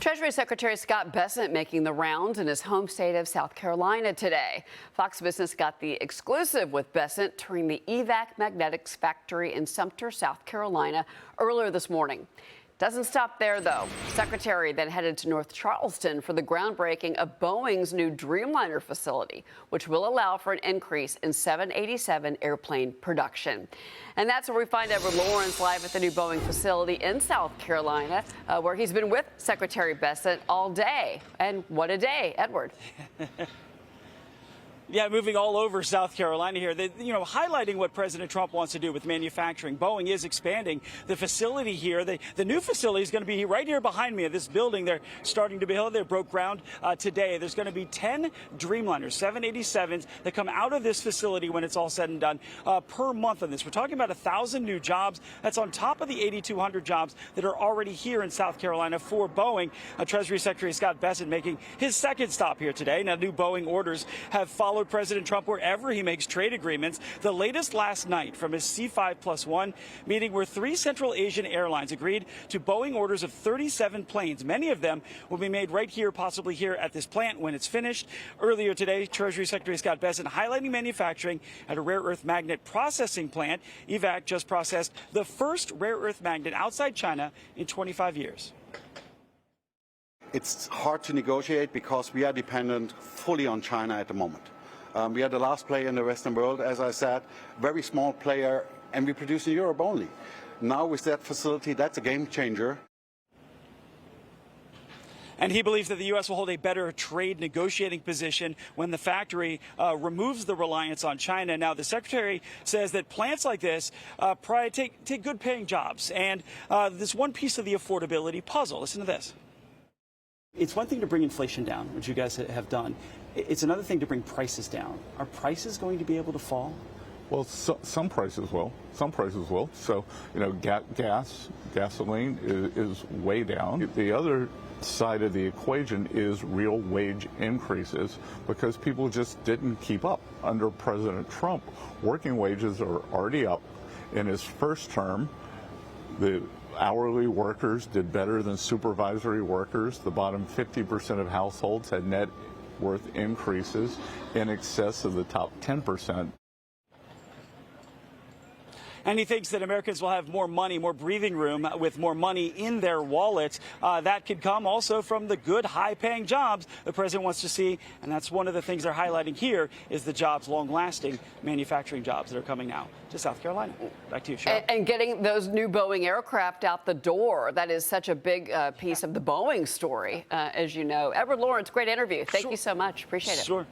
Treasury Secretary Scott Bessent making the rounds in his home state of South Carolina today. Fox Business got the exclusive with Bessent touring the EVAC Magnetics factory in Sumter, South Carolina earlier this morning. Doesn't stop there, though. Secretary then headed to North Charleston for the groundbreaking of Boeing's new Dreamliner facility, which will allow for an increase in 787 airplane production. And that's where we find Edward Lawrence live at the new Boeing facility in South Carolina, where he's been with Secretary Bessent all day. And what a day, Edward. Yeah, moving all over South Carolina here, highlighting what President Trump wants to do with manufacturing. Boeing is expanding the facility here. The new facility is going to be right here behind me. This building they're starting to build. They broke ground today. There's going to be 10 Dreamliners, 787s that come out of this facility when it's all said and done per month on this. We're talking about 1,000 new jobs. That's on top of the 8,200 jobs that are already here in South Carolina for Boeing. Treasury Secretary Scott Bessent making his second stop here today. Now, new Boeing orders have followed President Trump wherever he makes trade agreements. The latest last night from his C5+1 meeting where 3 Central Asian airlines agreed to Boeing orders of 37 planes. Many of them will be made right here, possibly here at this plant when it's finished. Earlier today, Treasury Secretary Scott Bessent highlighting manufacturing at a rare earth magnet processing plant. EVAC just processed the first rare earth magnet outside China in 25 years. It's hard to negotiate because we are dependent fully on China at the moment. We are the last player in the Western world, as I said, very small player, and we produce in Europe only. Now with that facility, that's a game changer. And he believes that the U.S. will hold a better trade negotiating position when the factory removes the reliance on China. Now, the secretary says that plants like this take good paying jobs. And this one piece of the affordability puzzle. Listen to this. It's one thing to bring inflation down, which you guys have done. It's another thing to bring prices down. Are prices going to be able to fall? Well, some prices will. Some prices will. So, gasoline is way down. The other side of the equation is real wage increases because people just didn't keep up. Under President Trump, working wages are already up. In his first term, the hourly workers did better than supervisory workers. The bottom 50% of households had net worth increases in excess of the top 10%. And he thinks that Americans will have more money, more breathing room with more money in their wallets. That could come also from the good, high-paying jobs the president wants to see. And that's one of the things they're highlighting here is the jobs, long-lasting manufacturing jobs that are coming now to South Carolina. Back to you, Cheryl. And getting those new Boeing aircraft out the door, that is such a big piece of the Boeing story, as you know. Edward Lawrence, great interview. Thank you so much. Appreciate it. Sure.